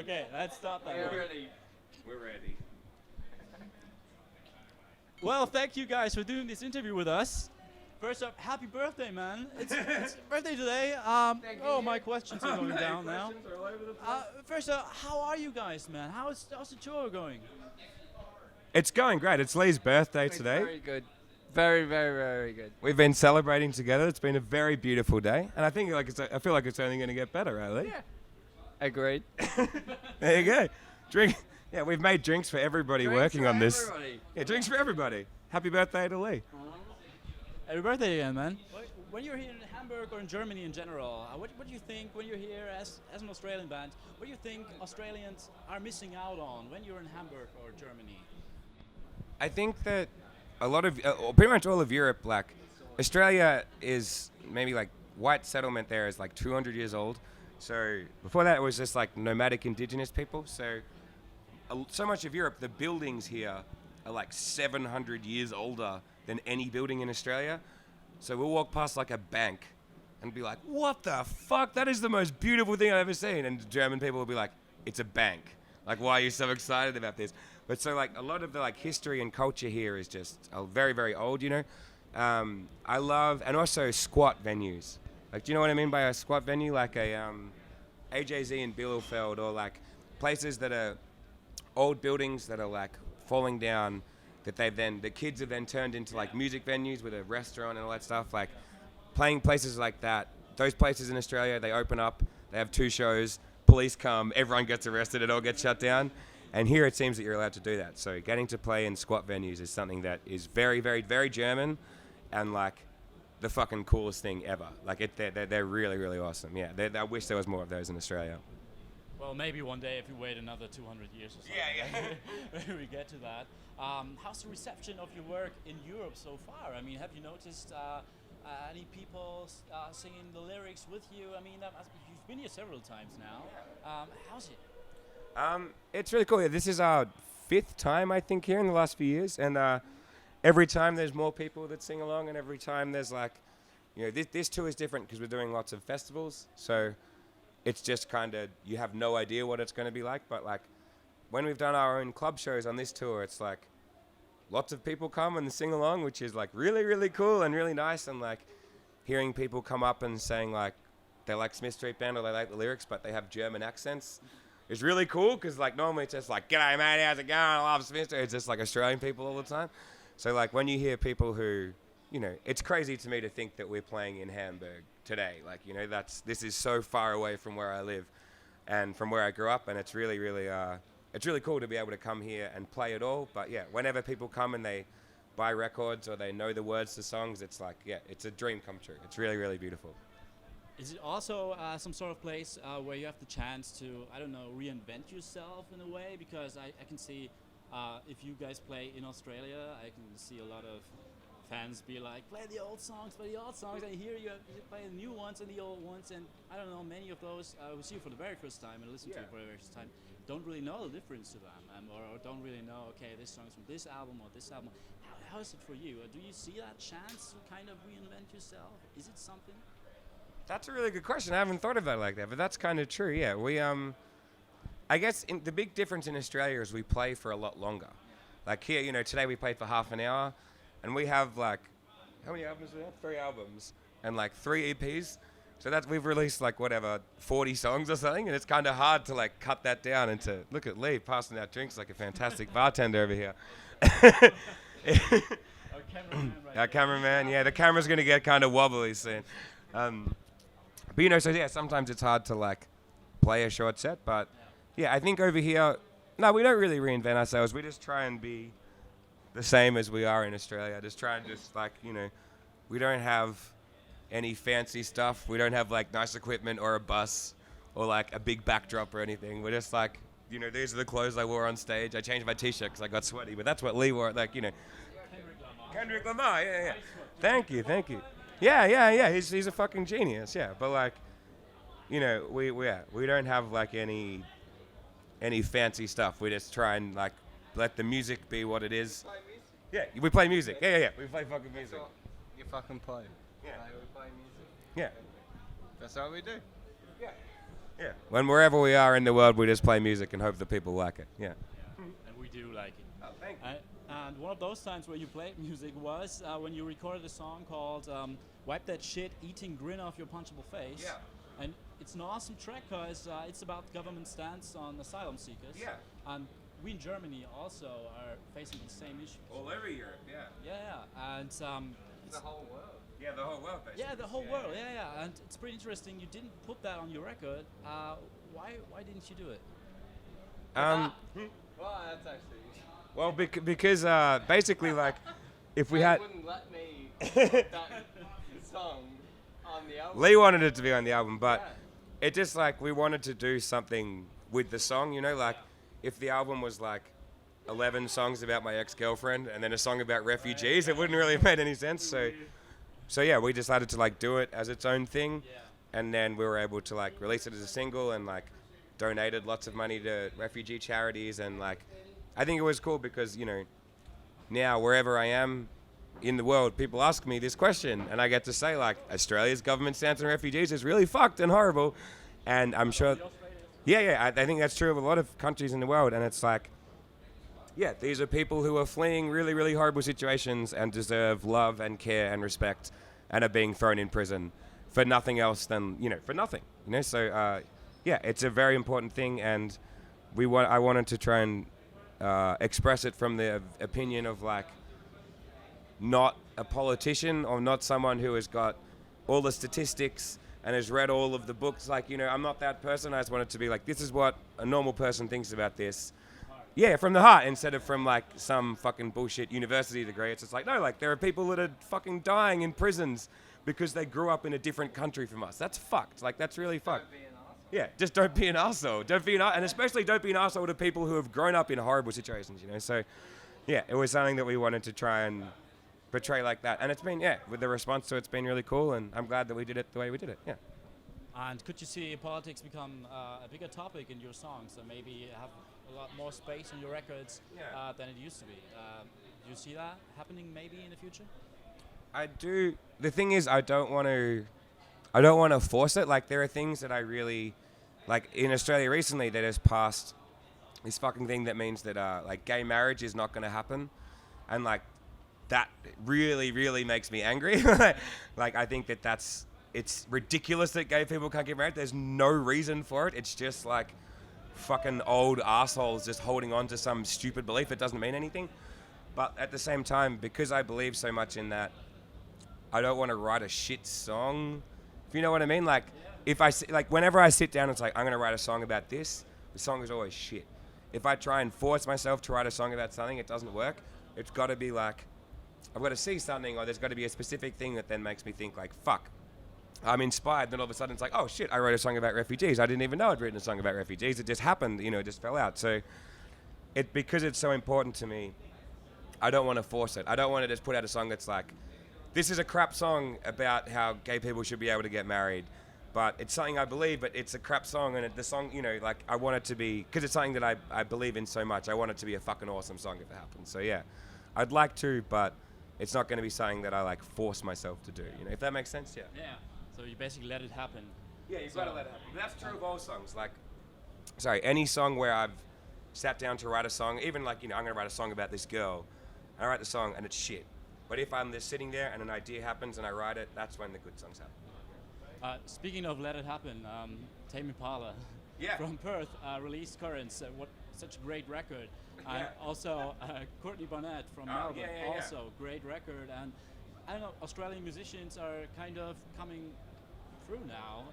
Okay, let's stop that. We're ready. We're ready. Well, thank you guys for doing this interview with us. First up, happy birthday, man. It's birthday today. My questions are going down now. First up, how are you guys, man? How's the tour going? It's going great. It's Lee's birthday today. Very good. Very, very, very good. We've been celebrating together. It's been a very beautiful day, and I feel like it's only going to get better, right, Lee? Yeah. Agreed. There you go. Drink. Yeah, we've made drinks for everybody Drinks working for on this. everybody. Yeah, drinks for everybody. Happy birthday to Lee. Happy birthday again, man. When you're here in Hamburg or in Germany in general, what do you think when you're here as an Australian band? What do you think Australians are missing out on when you're in Hamburg or Germany? I think that a lot of, pretty much all of Europe, like Australia is maybe like white settlement there is like 200 years old. So before that it was just like nomadic indigenous people. So much of Europe, the buildings here are like 700 years older than any building in Australia. So we'll walk past like a bank and be like, what the fuck? That is the most beautiful thing I've ever seen. And German people will be like, it's a bank. Like, why are you so excited about this? But so like a lot of the like history and culture here is just very, very old, you know? I love, and also squat venues. Like, do you know what I mean by a squat venue? Like a AJZ in Bielefeld, or like places that are old buildings that are like falling down, that the kids have then turned into like music venues with a restaurant and all that stuff. Like playing places like that, those places in Australia, they open up, they have 2 shows, police come, everyone gets arrested, it all gets shut down. And here it seems that you're allowed to do that. So getting to play in squat venues is something that is very, very, very German, and like the fucking coolest thing ever. Like they're really, really awesome. Yeah, I wish there was more of those in Australia. Well, maybe one day if we wait another 200 years or something. Yeah. Maybe we get to that. How's the reception of your work in Europe so far? I mean, have you noticed any people singing the lyrics with you? I mean, you've been here several times now. How's it? It's really cool. Yeah, this is our 5th time, I think, here in the last few years. And every time there's more people that sing along, and every time there's like, you know, this tour is different because we're doing lots of festivals. So it's just kind of, you have no idea what it's going to be like. But like when we've done our own club shows on this tour, it's like lots of people come and sing along, which is like really, really cool and really nice. And like hearing people come up and saying like they like Smith Street Band or they like the lyrics, but they have German accents. It's really cool because like normally it's just like, g'day mate, how's it going? I love Smith Street. It's just like Australian people all the time. So like when you hear people who, you know, it's crazy to me to think that we're playing in Hamburg today. Like, you know, this is so far away from where I live and from where I grew up, and it's really, really, it's really cool to be able to come here and play it all. But yeah, whenever people come and they buy records or they know the words to songs, it's like, yeah, it's a dream come true. It's really, really beautiful. Is it also some sort of place where you have the chance to, I don't know, reinvent yourself in a way? Because I can see if you guys play in Australia, I can see a lot of fans be like, play the old songs, and here you play the new ones and the old ones, and I don't know, many of those who see you for the very first time and listen to you for the very first time don't really know the difference to them, or don't really know, okay, this song's from this album or this album. How is it for you? Do you see that chance to kind of reinvent yourself? Is it something? That's a really good question. I haven't thought of that like that, but that's kind of true. Yeah, we I guess the big difference in Australia is we play for a lot longer. Like here, you know, today we played for half an hour, and we have like, how many albums do we have? 3 albums and like 3 EPs. So that's, we've released like whatever 40 songs or something, and it's kind of hard to like cut that down into, look at Lee passing out drinks like a fantastic bartender over here. Our cameraman, yeah, the camera's gonna get kind of wobbly soon. But you know, so yeah, sometimes it's hard to like play a short set, but yeah, I think over here, no, we don't really reinvent ourselves. We just try and be the same as we are in Australia. Just try and just like, you know, we don't have any fancy stuff. We don't have like nice equipment or a bus or like a big backdrop or anything. We're just like, you know, these are the clothes I wore on stage. I changed my t-shirt because I got sweaty, but that's what Lee wore. Like, you know, Kendrick Lamar, yeah. Thank you. Yeah. He's a fucking genius, yeah. But like, you know, we don't have like any fancy stuff. We just try and like let the music be what it is. Yeah, we play music. Yeah. We play fucking music. You fucking play. Yeah. We play music. Yeah. That's what we do. Yeah. Yeah. When wherever we are in the world, we just play music and hope that people like it. Yeah. And we do like it. Oh, thank you. And one of those times where you played music was when you recorded a song called Wipe That Shit, Eating Grin Off Your Punchable Face. Yeah. And it's an awesome track because it's about government stance on asylum seekers. Yeah. And we in Germany also are facing the same issue. All over Europe, yeah. Yeah. And The whole world. Yeah, the whole world, basically. yeah, the whole world. Yeah. And it's pretty interesting. You didn't put that on your record. Why didn't you do it? Well, that's actually. Well, because basically, like, if we had... wouldn't let me put that song on the album. Lee wanted it to be on the album, but it just, like, we wanted to do something with the song, you know? Like, if the album was, like, 11 songs about my ex-girlfriend and then a song about refugees, it wouldn't really have made any sense. So yeah, we decided to, like, do it as its own thing. And then we were able to, like, release it as a single and, like, donated lots of money to refugee charities. And, like, I think it was cool because, you know, now wherever I am in the world, people ask me this question and I get to say, like, Australia's government stance on refugees is really fucked and horrible. And I'm sure, I think that's true of a lot of countries in the world. And it's like, yeah, these are people who are fleeing really, really horrible situations and deserve love and care and respect and are being thrown in prison for nothing else than, you know, for nothing. You know, so, yeah, it's a very important thing. And I wanted to try and express it from the opinion of, like, not a politician or not someone who has got all the statistics and has read all of the books. Like, you know, I'm not that person. I just wanted to be like, this is what a normal person thinks about this. Yeah, from the heart, instead of from, like, some fucking bullshit university degree. It's just like, no, like, there are people that are fucking dying in prisons because they grew up in a different country from us. That's fucked. Like, that's really fucked. Yeah, just don't be an arsehole. And especially don't be an arsehole to people who have grown up in horrible situations, you know? So, yeah, it was something that we wanted to try and portray like that. And it's been, with the response to it's been really cool, and I'm glad that we did it the way we did it, yeah. And could you see politics become a bigger topic in your songs and maybe have a lot more space on your records than it used to be? Do you see that happening maybe in the future? I do. The thing is, I don't want to force it. Like, there are things that I really, like, in Australia recently, they just passed this fucking thing that means that, like, gay marriage is not going to happen. And, like, that really, really makes me angry. Like, I think it's ridiculous that gay people can't get married. There's no reason for it. It's just, like, fucking old assholes just holding on to some stupid belief. It doesn't mean anything. But at the same time, because I believe so much in that, I don't want to write a shit song. If you know what I mean? Like, whenever I sit down, it's like, I'm going to write a song about this. The song is always shit. If I try and force myself to write a song about something, it doesn't work. It's got to be like, I've got to see something, or there's got to be a specific thing that then makes me think, like, fuck, I'm inspired. Then all of a sudden it's like, oh shit, I wrote a song about refugees. I didn't even know I'd written a song about refugees. It just happened, you know, it just fell out. So because it's so important to me, I don't want to force it. I don't want to just put out a song that's like, this is a crap song about how gay people should be able to get married, but it's something I believe, but it's a crap song, and the song, you know, like, I want it to be, because it's something that I believe in so much, I want it to be a fucking awesome song if it happens. So yeah, I'd like to, but it's not going to be something that I, like, force myself to do, you know, if that makes sense, yeah. Yeah, so you basically let it happen. Yeah, you've got to let it happen. But that's true of all songs. Like, any song where I've sat down to write a song, even, like, you know, I'm going to write a song about this girl, and I write the song and it's shit. But if I'm just sitting there and an idea happens and I write it, that's when the good songs happen. Speaking of let it happen, Tame Impala from Perth released Currents. Such a great record. And also Courtney Barnett from Melbourne, also great record. And I don't know, Australian musicians are kind of coming through now.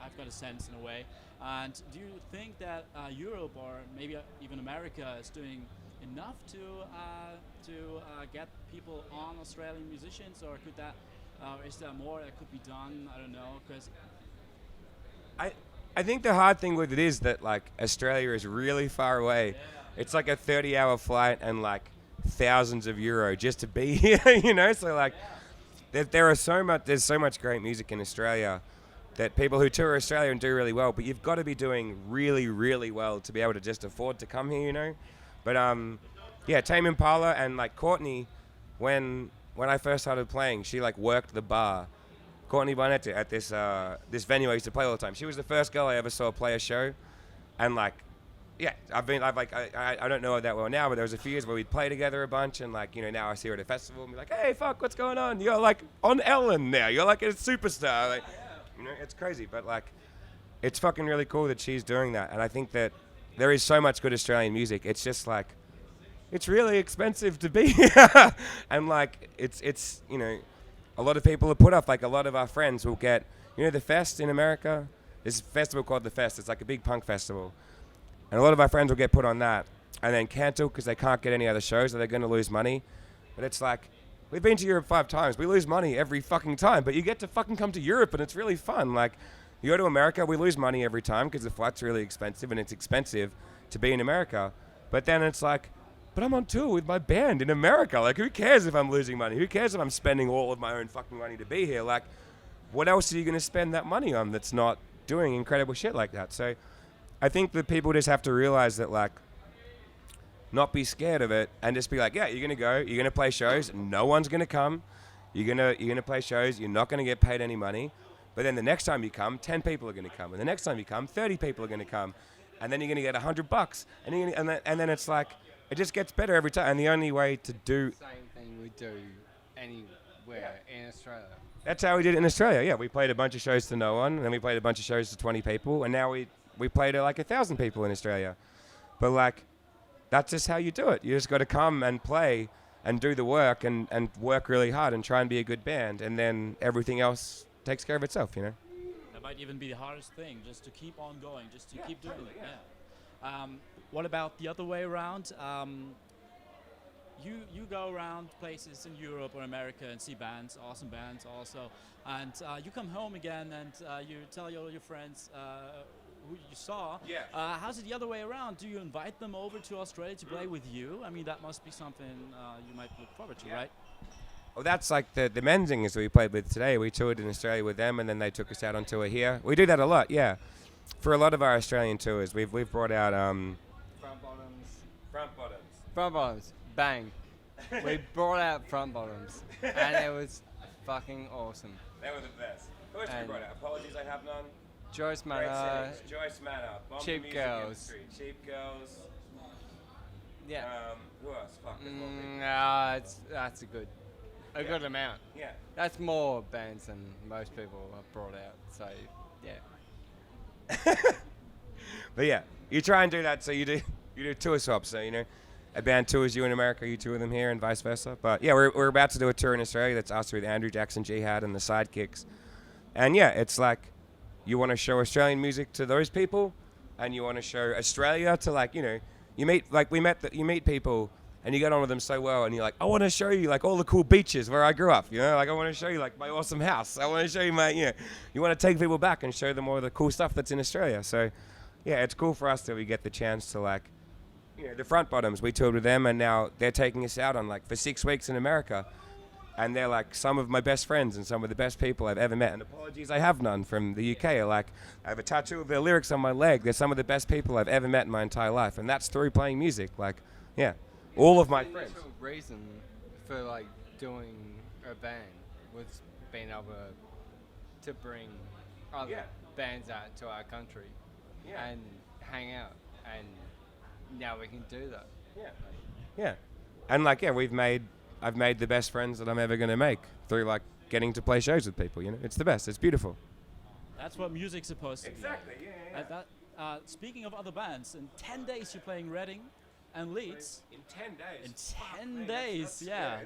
I've got a sense in a way. And do you think that Europe or maybe even America is doing enough to get people on Australian musicians, or could that is there more that could be done? I don't know, because I think the hard thing with it is that, like, Australia is really far away. It's like a 30-hour flight and, like, thousands of euro just to be here, you know. So, like, there's so much great music in Australia that people who tour Australia and do really well, but you've got to be doing really, really well to be able to just afford to come here, you know. But Tame Impala and, like, Courtney, when I first started playing, she, like, worked the bar Courtney Barnett at this this venue I used to play all the time. She was the first girl I ever saw play a show, and like, yeah, I don't know her that well now, but there was a few years where we'd play together a bunch, and like, you know, now I see her at a festival and be like, hey, fuck, what's going on? You're like on Ellen now. You're like a superstar. Like, you know, it's crazy, but like, it's fucking really cool that she's doing that, and I think that there is so much good Australian music. It's just like, it's really expensive to be here, and like, it's you know, a lot of people are put off. Like, a lot of our friends will get, you know, the Fest in America. There's a festival called the Fest. It's like a big punk festival. And a lot of our friends will get put on that and then cancel because they can't get any other shows or they're going to lose money. But it's like, we've been to Europe 5 times. We lose money every fucking time. But you get to fucking come to Europe and it's really fun. Like, you go to America, we lose money every time because the flight's really expensive and it's expensive to be in America. But then it's like, but I'm on tour with my band in America. Like, who cares if I'm losing money? Who cares if I'm spending all of my own fucking money to be here? Like, what else are you going to spend that money on that's not doing incredible shit like that? So I think that people just have to realize that, like, not be scared of it and just be like, yeah, you're going to go, you're going to play shows, no one's going to come, you're going to play shows, you're not going to get paid any money, but then the next time you come, 10 people are going to come, and the next time you come, 30 people are going to come, and then you're going to get $100, and then it's like, it just gets better every time, and the only way to do... Same thing we do anywhere in Australia. That's how we did it in Australia, yeah. We played a bunch of shows to no one, and then we played a bunch of shows to 20 people, and now we played to like 1,000 people in Australia. But like, that's just how you do it. You just got to come and play and do the work and work really hard and try and be a good band, and then everything else takes care of itself, you know? That might even be the hardest thing, just to keep on going, just to keep doing it. Yeah. What about the other way around? You go around places in Europe or America and see bands, awesome bands also, and you come home again and you tell all your friends who you saw. Yeah. How's it the other way around? Do you invite them over to Australia to play with you? I mean, that must be something you might look forward to, right? Well, that's like the Menzingers that we played with today. We toured in Australia with them, and then they took us out on tour here. We do that a lot, yeah. For a lot of our Australian tours, we've brought out Front bottoms. Bang. We brought out front bottoms, and it was fucking awesome. They were the best. Who else we brought out? Apologies, I have none. Joyce Manor. Joyce Manor. Cheap Girls. Cheap Girls. Yeah. Who else? Fuck, there's more people. That's a good amount. Yeah. That's more bands than most people have brought out. So yeah. But yeah, you try and do that. So you do tour swaps. So, you know, a band tours you in America, you tour them here, and vice versa. But yeah, we're about to do a tour in Australia that's us with Andrew Jackson Jihad and the Sidekicks. And yeah, it's like, you want to show Australian music to those people, and you want to show Australia to, like, you know, you meet people and you get on with them so well, and you're like, I want to show you like all the cool beaches where I grew up, you know, like I want to show you like my awesome house. I want to show you my, you know, you want to take people back and show them all the cool stuff that's in Australia. So yeah, it's cool for us that we get the chance to, like, you know, the Front Bottoms, we toured with them, and now they're taking us out on, like, for 6 weeks in America. And they're like some of my best friends and some of the best people I've ever met. And Apologies, I have none from the UK. Like, I have a tattoo of their lyrics on my leg. They're some of the best people I've ever met in my entire life. And that's through playing music. Like, yeah, all of my friends. The reason for, like, doing a band was being able to bring other bands out to our country and hang out. And now we can do that. Yeah. And, like, yeah, I've made the best friends that I'm ever going to make through, like, getting to play shows with people, you know? It's the best. It's beautiful. That's what music's supposed to be. Exactly, yeah. Speaking of other bands, in 10 days you're playing Reading and Leeds. In 10 days? In 10 days, yeah.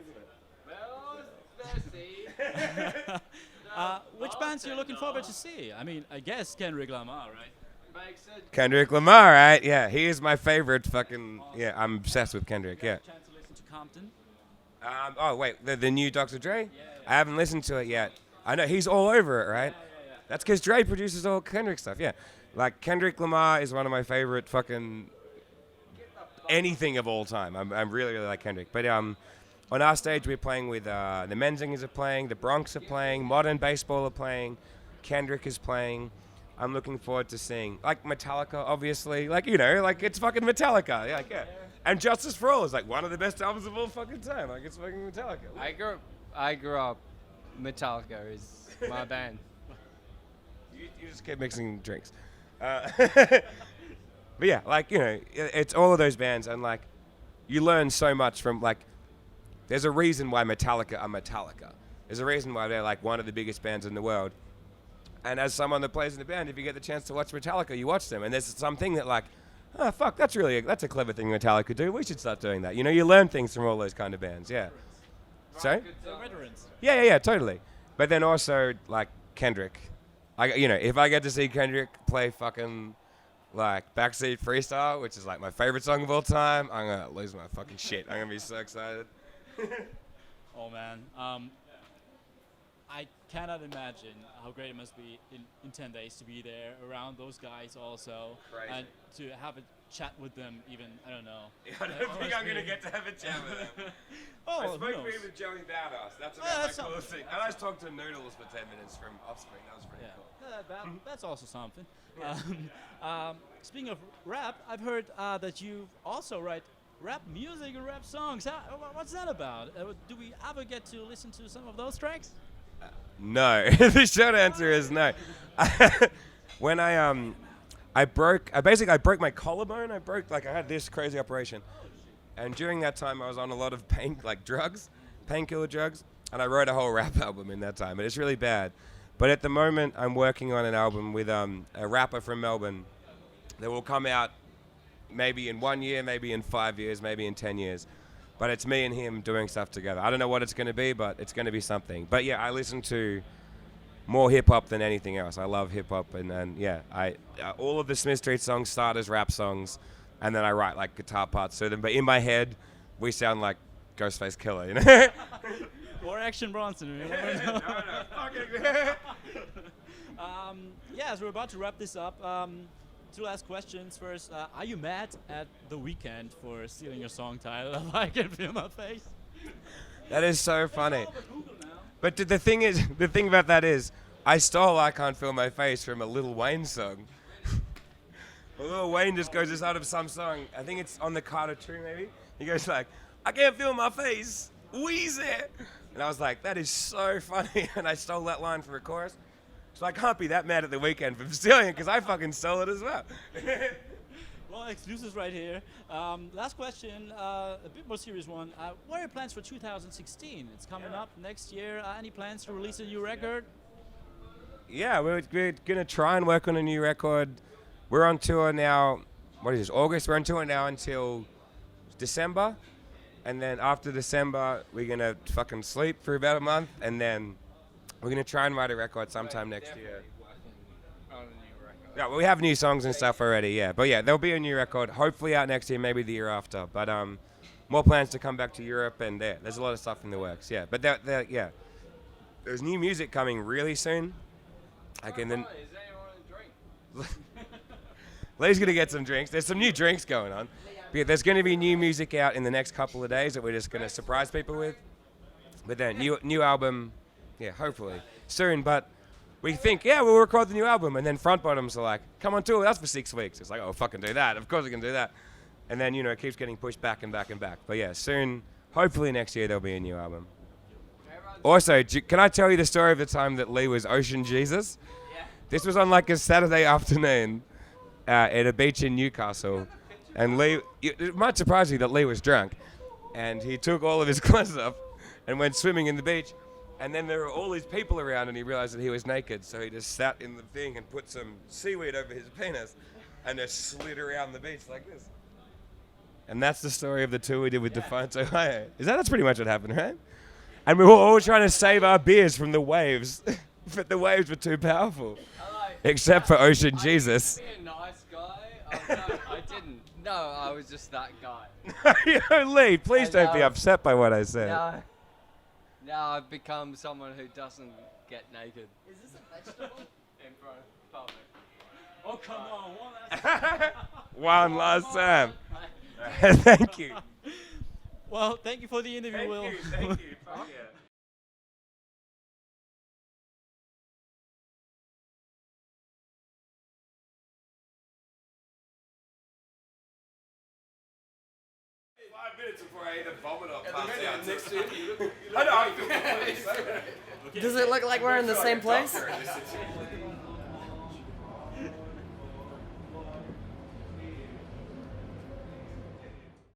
Which bands are you looking forward to see? I mean, I guess Kendrick Lamar, right? Kendrick Lamar, right? Yeah, he is my favorite fucking... Yeah, I'm obsessed with Kendrick, yeah. Chance to listen to Compton? Oh, wait, the new Dr. Dre? I haven't listened to it yet. I know, he's all over it, right? Yeah. That's because Dre produces all Kendrick stuff, yeah. Like, Kendrick Lamar is one of my favorite fucking anything of all time. I'm really, really like Kendrick. But on our stage, we're playing with the Menzingers are playing, the Bronx are playing, Modern Baseball are playing, Kendrick is playing. I'm looking forward to seeing, like, Metallica, obviously. Like, you know, like, it's fucking Metallica. Yeah, like, yeah. And Justice for All is, like, one of the best albums of all fucking time. Like, it's fucking Metallica. I grew up, Metallica is my band. You just keep mixing drinks. But yeah, like, you know, it's all of those bands, and like, you learn so much from, like, there's a reason why Metallica are Metallica. There's a reason why they're like one of the biggest bands in the world. And as someone that plays in the band, if you get the chance to watch Metallica, you watch them, and there's something that like, oh fuck, that's a clever thing Metallica do. We should start doing that. You know, you learn things from all those kind of bands. Yeah. So? The veterans. Yeah, totally. But then also like Kendrick. If I get to see Kendrick play fucking like Backseat Freestyle, which is like my favorite song of all time, I'm gonna lose my fucking shit. I'm gonna be so excited. Oh man, I cannot imagine how great it must be in 10 days to be there around those guys also. Crazy. And to have a chat with them even, I don't know. I don't think I'm gonna get to have a chat with them. Oh, I who spoke to knows? him with Joey Badass. That's Oh, about that's my coolest thing. And I talked to Noodles for 10 minutes from Offspring. That was pretty cool. That's also something. Speaking of rap, I've heard that you also write rap music and rap songs. What's that about? Do we ever get to listen to some of those tracks? No. The short answer is no. When I broke my collarbone. I had this crazy operation. And during that time, I was on a lot of painkiller drugs, and I wrote a whole rap album in that time. And it's really bad. But at the moment, I'm working on an album with a rapper from Melbourne that will come out maybe in 1 year, maybe in 5 years, maybe in 10 years. But it's me and him doing stuff together. I don't know what it's going to be, but it's going to be something. But yeah, I listen to more hip-hop than anything else. I love hip-hop, and yeah, all of the Smith Street songs start as rap songs, and then I write like guitar parts to them. But in my head, we sound like Ghostface Killer, you know? Or Action Bronson. You never know. As we're about to wrap this up, 2 last questions. First, are you mad at The Weeknd for stealing your song title of I Can Feel My Face? That is so funny. But the thing about that is, I stole I Can't Feel My Face from a Lil Wayne song. Lil Wayne just goes this out of some song. I think it's on the Carter 2 maybe. He goes like, I can't feel my face, Weezy. And I was like, that is so funny. And I stole that line for a chorus. So I can't be that mad at The Weeknd for stealing it, because I fucking stole it as well. Well, exclusives right here. Last question, a bit more serious one. What are your plans for 2016? It's coming up next year. Any plans to release a new record? Yeah, we're going to try and work on a new record. We're on tour now, what is this, August? We're on tour now until December. And then after December, we're going to fucking sleep for about a month. And then we're going to try and write a record sometime next year. On a new record. Yeah, well, we have new songs and stuff already, yeah. But yeah, there'll be a new record, hopefully out next year, maybe the year after. But more plans to come back to Europe, and there's a lot of stuff in the works, yeah. But there's new music coming really soon. Is anyone a drink? Lee's going to get some drinks. There's some new drinks going on. But yeah, there's going to be new music out in the next couple of days that we're just going to surprise people with. But then new album, yeah, hopefully soon. But we think, yeah, we'll record the new album. And then front bottoms are like, come on tour with us for 6 weeks. It's like, oh, fucking do that. Of course we can do that. And then, it keeps getting pushed back and back and back. But yeah, soon, hopefully next year, there'll be a new album. Also, can I tell you the story of the time that Lee was Ocean Jesus? Yeah. This was on like a Saturday afternoon at a beach in Newcastle. And Lee, it might surprise you that Lee was drunk. And he took all of his clothes off and went swimming in the beach. And then there were all these people around, and he realized that he was naked. So he just sat in the thing and put some seaweed over his penis and just slid around the beach like this. And that's the story of the tour we did with Defiance, Ohio. That's pretty much what happened, right? And we were all trying to save our beers from the waves. But the waves were too powerful. Except for Ocean Jesus. Be a nice guy. No, I didn't. No, I was just that guy. Yo, Lee, please don't be upset by what I said. Now I've become someone who doesn't get naked. Is this a vegetable? In front of public. Oh, come on. One last One last time. Thank you. Well, thank you for the interview, Will. Thank you. Fuck yeah. Minutes before I either vomit or pass out. Next to you. I know. I feel Does it look like we're in the same place?